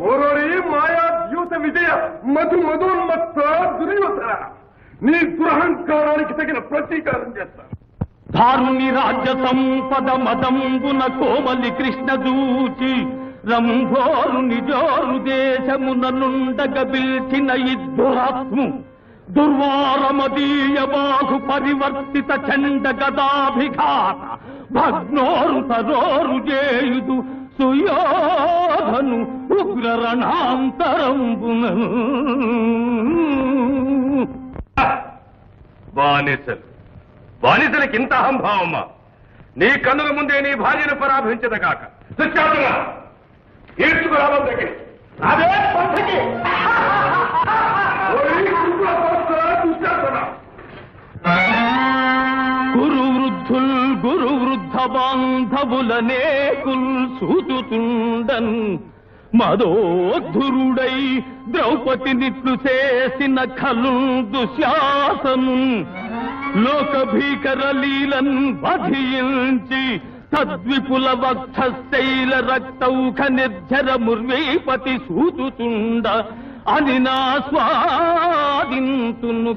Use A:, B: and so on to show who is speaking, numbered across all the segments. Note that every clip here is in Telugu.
A: ఓరోరి మాయా ద్యూత విజయ మధు మధోన్మత్త దుర్యోధన, నీ దురహంకారానికి తగిన ప్రతీకారం చేస్తా.
B: దారుని రాజ్య సంపద మదంబున కోమలి కృష్ణ దూచి రంభోరు నిజోరు దేశమున నుండగ బిల్చిన ఇద్దురాత్ము దుర్వారమదీయ బాహు పరివర్తిత చండ గదాభిఘాత భగ్నోరు తరోరు చేయుదు సుయోధను ఉగ్ర రణాంతరంబున.
A: బానిసలకి ఇంత అహంభావమ్మా? నీ కన్నుల ముందే నీ భార్యను పరాభించదగాక. ఈడ్చుకురావడం దగ్గర
B: గురు వృద్ధ బాంధవులనేకుల్ సూచుతుండన్ మదోద్ధురుడై ద్రౌపదినిట్లు చేసిన ఖలు దుశ్శాసను లోక భీకర లీలన్ వధించి తద్విపుల వక్షశైల రక్తౌఖ నిర్జర ముర్వీపతి సూచుతుండ అని నా స్వాదింతును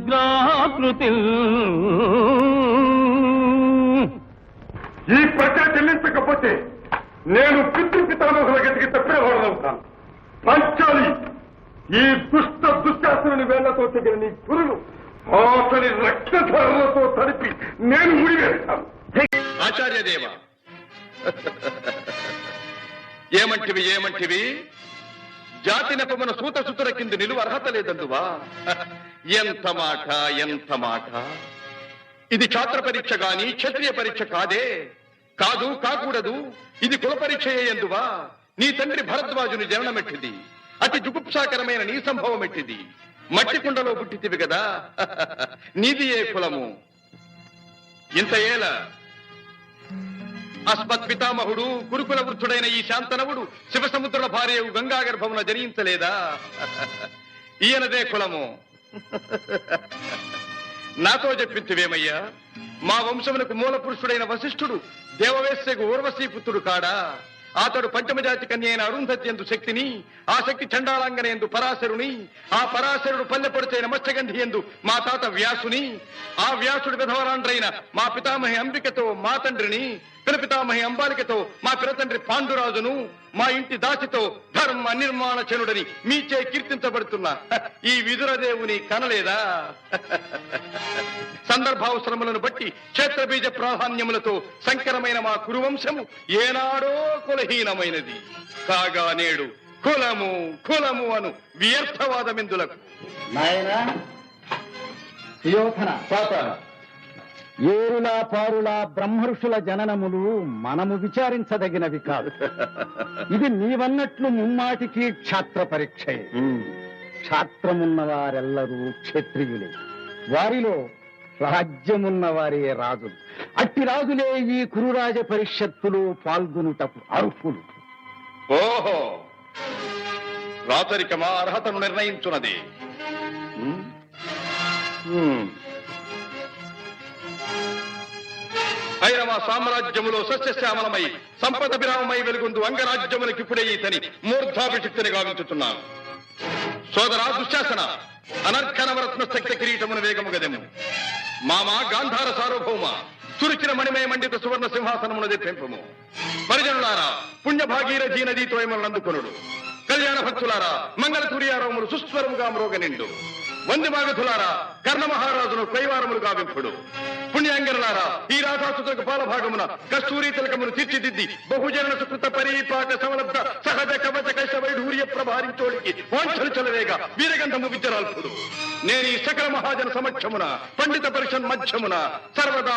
B: గ్రాకృతి.
A: ఈ ప్రజ చెల్లించకపోతే నేను పితృపితామహుల గతికి తప్పినవాడవుతాను. పంచాలి, ఈ దుష్ట దుశ్శాసనుని వేళ్లతో తెగిన నీ గురువు అతని రక్తధారలతో తడిపి నేను ముడివేస్తాను.
C: ఆచార్యదేవ, ఏమంటివి జాతి నెపమున సూత సుతుల కింద నిలువ అర్హత లేదందువా? ఎంత మాట! ఇది ఛాత్ర పరీక్ష గాని క్షత్రియ పరీక్ష కాదే. కాకూడదు. ఇది కుల పరీక్ష ఎందువా? నీ తండ్రి భరద్వాజుని జననమెట్టిది. అతి జుగుప్సాకరమైన నీ సంభవం ఎట్టిది. మట్టి కుండలో పుట్టితివి కదా. నీది ఏ కులము? ఇంత ఏల అస్మత్ పితామహుడు గురుకుల వృద్ధుడైన ఈ శాంతనవుడు శివసముద్రుల భార్యవు గంగా గర్భమున జనించలేదా? ఈయనదే కులము. నాతో చెప్పించువేమయ్యా? మా వంశమునకు మూల పురుషుడైన వశిష్ఠుడు దేవవేశ్యకు ఊర్వశీపుత్రుడు కాడా? అతడు పంచమజాతి కన్య అయిన అరుంధతి ఎందు శక్తిని, ఆ శక్తి చండాలంగన ఎందు పరాశరుని, ఆ పరాశరుడు పల్లెపొడిచైన మత్స్యగంధి ఎందు మా తాత వ్యాసుని, ఆ వ్యాసుడు విధవరాండ్రైన మా పితామహి అంబికతో మా తండ్రిని, పితామహి అంబాలికతో మా పిరతండ్రి పాండురాజును, మా ఇంటి దాసితో ధర్మ నిర్మాణ చనుడని మీచే కీర్తించబడుతున్న ఈ విదురదేవుని కనలేదా? సందర్భావసరములను బట్టి క్షేత్రబీజ ప్రాధాన్యములతో సంకరమైన మా కురువంశము ఏనాడో కులహీనమైనది కాగా నేడు కులము అను వ్యర్థవాదమిందులకు.
D: ఏరులా పారులా బ్రహ్మర్షుల జననములు మనము విచారించదగినవి కాదు. ఇది నీవన్నట్లు ముమ్మాటికి క్షాత్ర పరీక్షయే. క్షాత్రమున్న వారెల్లరూ క్షత్రియులే. వారిలో రాజ్యమున్న వారే రాజులు. అట్టి రాజులే ఈ కురురాజ పరిషత్తులు పాల్గొనుటకు అర్హులు.
C: ఓహో, రాచరికమా అర్హతను నిర్ణయించున్నది. ఐరవ సామ్రాజ్యములో సస్యశ్యామలమై సంపద విరామమై వెలుగుందు అంగరాజ్యములకి ఇప్పుడే ఈతని మూర్ధాభిషిక్తిని గావించుతున్నాను. సోదరా దుశ్శాసన, అనర్ఘనవరత్న శక్తి కిరీటమును వేగము గదెము. మామా గాంధార సార్వభౌమ, చురిచిన మణిమయ మండిత సువర్ణ సింహాసనమును తెప్పింపము. పరిజనులారా, పుణ్యభాగీరథీ నదీతో అందుకొనుడు. కళ్యాణ భక్తులారా, మంగళ తుర్యారములు సుస్వరముగా మ్రోగనిండు. వందిమాగధులారా, కర్ణ మహారాజును కైవారములు గావింపుడు. పుణ్యాంగనులారా, ఈ రాధాసుతకు పాలభాగమున కస్తూరి తిలకమును తీర్చిదిద్ది బహుజన సుకృత పరిపాక సమలబ్ధ సహజ కవచ కైశ వైఢూర్య ప్రభారించోడికి వాంఛలు చలవేగా వీరగంధము విద్యరాల్పుడు. నేను ఈ సకల మహాజన సమక్షమున పండిత పరిషన్ మధ్యమున సర్వదా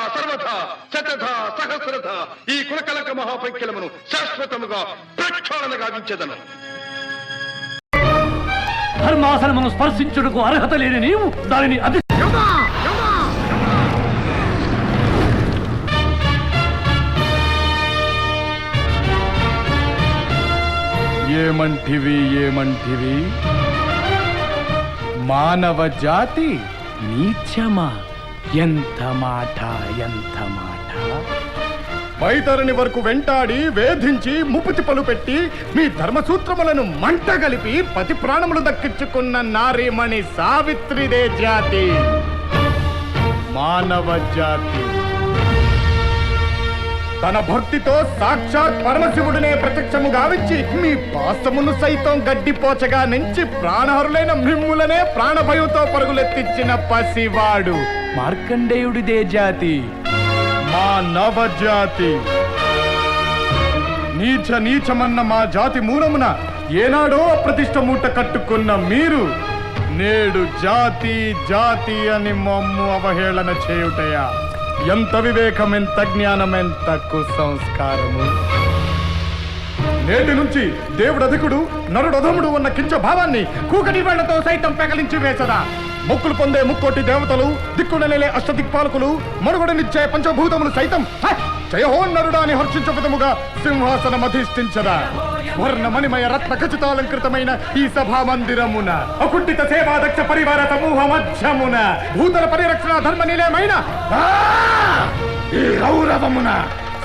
C: శతధ సహస్రధ ఈ కులకలక మహాపైక్యలమును శాశ్వతముగా ప్రక్షాళన గావించెదను.
B: ధర్మాసనమును స్పర్శించుటకు అర్హత లేని నీవు దానిని
E: ఏమంటివి మానవ జాతి నీచమా? ఎంత మాట! వైతరుని వరకు వెంటాడి వేధించి ముప్పుతిప్పలు పెట్టి మీ ధర్మసూత్రములను మంట కలిపి పతి ప్రాణములు దక్కించుకున్న నారీమణి సావిత్రిదే జాతి, మానవ జాతి. తన భక్తితో సాక్షాత్ పరమశివుడినే ప్రత్యక్షము గావించి మీ పాసమును సైతం గడ్డిపోచగా నుంచి ప్రాణహరులైన మిమ్ములనే ప్రాణభయంతో పరుగులెత్తించిన పసివాడు మార్కండేయుడిదే జాతి, మా నవజాతి. నీచమన్న మా జాతి మూలమున ఏనాడో అప్రతిష్ట మూట కట్టుకున్న మీరు నేడు జాతి జాతి అని మమ్ము అవహేళన చేయుటయా? ఎంత వివేకం, ఎంత జ్ఞానం, ఎంత కుసంస్కారము! నేటి నుంచి దేవుడు అధికుడు నరుడు అధముడు ఉన్న కించ భావాన్ని కూకటి వేళ్లతో సైతం పెకలించి వేసదా? మొక్కులు పొందే ముక్కోటి దేవతలు, దిక్కునలేలే అష్టదిక్పాలకులు, మనుగడనిచ్చే పంచభూతములు సైతం జయహోన్నరుడా అని హర్షించ విధముగా సింహాసనం అధిష్ఠించదా? వర్ణమణిమయ రత్న ఖచ్చితాలంకృతమైన ఈ సభా మందిరమున అకుంఠిత సేవాదక్ష పరివార సమూహ మధ్యమున భూతల పరిరక్షణ ధర్మ నిలయమైన ఈ గౌరవమున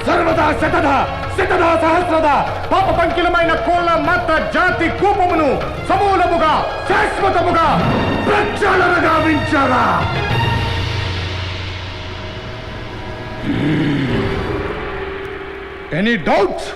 E: సర్వదా శతదా సహస్రదా పాప పంకిలమైన కోళ్ళ మాత్ర జాతి కూపమును సమూలముగా శాశ్వతముగా ప్రక్షాళన గావించారా? Any doubts?